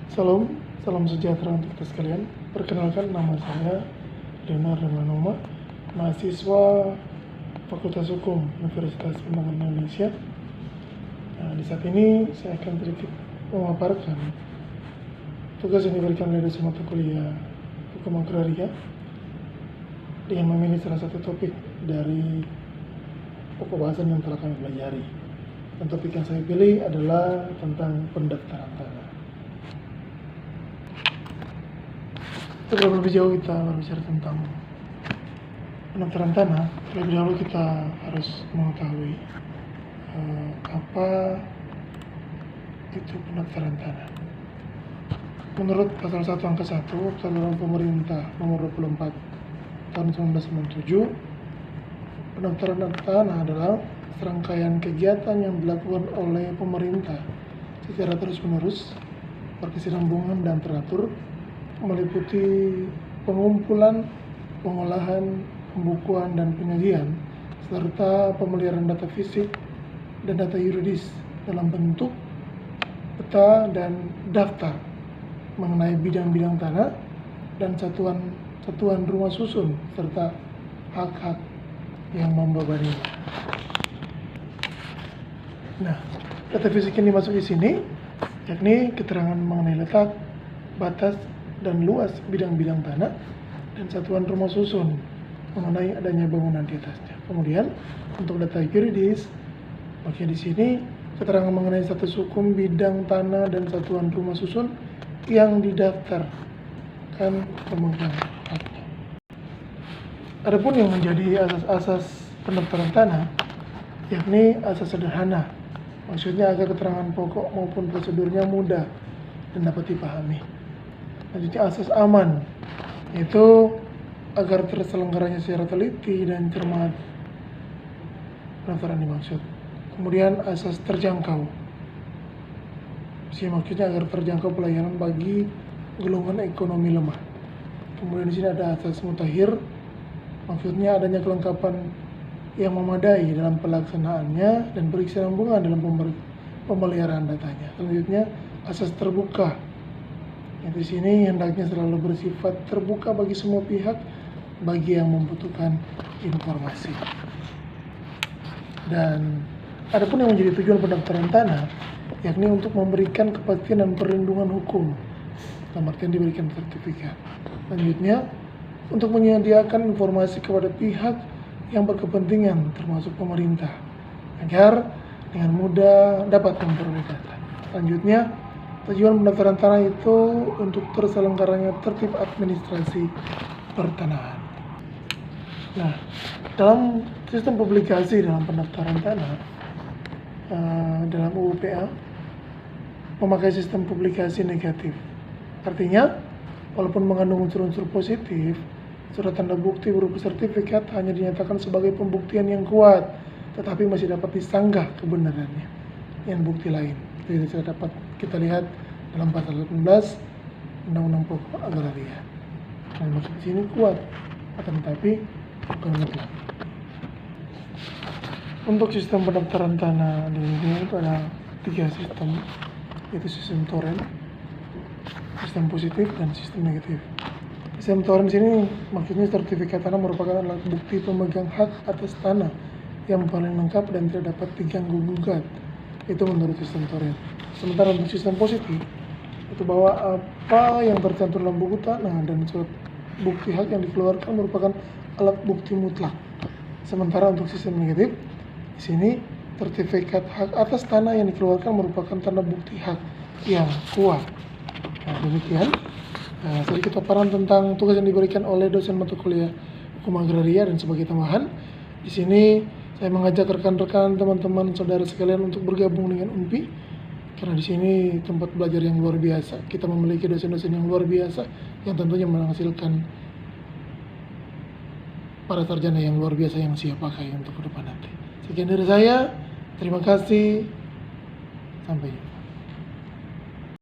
Salam sejahtera untuk kita sekalian. Perkenalkan, nama saya Leonardo Manoma, mahasiswa Fakultas Hukum Universitas Pembangunan Indonesia. Di saat ini saya akan sedikit memaparkan tugas yang diberikan oleh dosen mata kuliah Hukum Agraria dengan memilih salah satu topik dari pokok bahasan yang telah kami pelajari. Dan topik yang saya pilih adalah tentang pendaftaran tanah. Sebelum lebih jauh kita berbicara tentang pendaftaran tanah, terlebih dahulu kita harus mengetahui apa itu pendaftaran tanah. Menurut pasal 1 angka 1 Peraturan Pemerintah nomor 24 tahun 1997, pendaftaran tanah adalah serangkaian kegiatan yang dilakukan oleh pemerintah secara terus-menerus, berkesinambungan dan teratur, meliputi pengumpulan, pengolahan, pembukuan, dan penyajian, serta pemeliharaan data fisik dan data yuridis dalam bentuk peta dan daftar mengenai bidang-bidang tanah dan satuan rumah susun serta hak-hak yang membebaninya. Nah, data fisik yang dimasuk di sini yakni keterangan mengenai letak, batas, dan luas bidang-bidang tanah dan satuan rumah susun mengenai adanya bangunan di atasnya. Kemudian untuk data yuridis, maksudnya di sini keterangan mengenai status hukum bidang tanah dan satuan rumah susun yang didaftarkan pemegang haknya. Adapun yang menjadi asas-asas pendaftaran tanah yakni asas sederhana, maksudnya agar keterangan pokok maupun prosedurnya mudah dan dapat dipahami. Selanjutnya asas aman, yaitu agar terselenggaranya secara teliti dan cermat pendaftaran dimaksud. Kemudian asas terjangkau, maksudnya agar terjangkau pelayanan bagi golongan ekonomi lemah. Kemudian di sini ada asas mutakhir, maksudnya adanya kelengkapan yang memadai dalam pelaksanaannya dan berkesinambungan dalam pemeliharaan datanya. Selanjutnya asas terbuka, di sini hendaknya selalu bersifat terbuka bagi semua pihak bagi yang membutuhkan informasi. Dan adapun yang menjadi tujuan pendaftaran tanah yakni untuk memberikan kepastian dan perlindungan hukum, dalam artian diberikan sertifikat. Selanjutnya untuk menyediakan informasi kepada pihak yang berkepentingan termasuk pemerintah agar dengan mudah dapat memperoleh data. Selanjutnya tujuan pendaftaran tanah itu untuk terselenggaranya tertib administrasi pertanahan. Nah, dalam sistem publikasi dalam pendaftaran tanah dalam UU PA memakai sistem publikasi negatif. Artinya, walaupun mengandung unsur-unsur positif, surat tanda bukti berupa sertifikat hanya dinyatakan sebagai pembuktian yang kuat, tetapi masih dapat disanggah kebenarannya dengan bukti lain. Jadi sudah dapat kita lihat dalam pasal 18 Undang-Undang Pokok Agraria. Nah, maksud di sini kuat, akan tetapi bukan mutlak. Untuk sistem pendaftaran tanah di Indonesia itu ada 3 sistem, yaitu sistem toren, sistem positif, dan sistem negatif. Sistem toren sini maksudnya sertifikat tanah merupakan alat bukti pemegang hak atas tanah yang paling lengkap dan tidak dapat diganggu gugat. Itu menurut sistem toren. Sementara untuk sistem positif itu bahwa apa yang tercantum dalam buku tanah dan surat bukti hak yang dikeluarkan merupakan alat bukti mutlak. Sementara untuk sistem negatif, di sini sertifikat hak atas tanah yang dikeluarkan merupakan tanda bukti hak yang kuat. Nah, demikian sedikit paparan tentang tugas yang diberikan oleh dosen mata kuliah Hukum Agraria, dan sebagai tambahan di sini saya mengajak rekan-rekan, teman-teman, saudara sekalian untuk bergabung dengan UNPI, karena di sini tempat belajar yang luar biasa. Kita memiliki dosen-dosen yang luar biasa yang tentunya menghasilkan para sarjana yang luar biasa yang siap pakai untuk ke depan nanti. Sekian dari saya, terima kasih, sampai jumpa.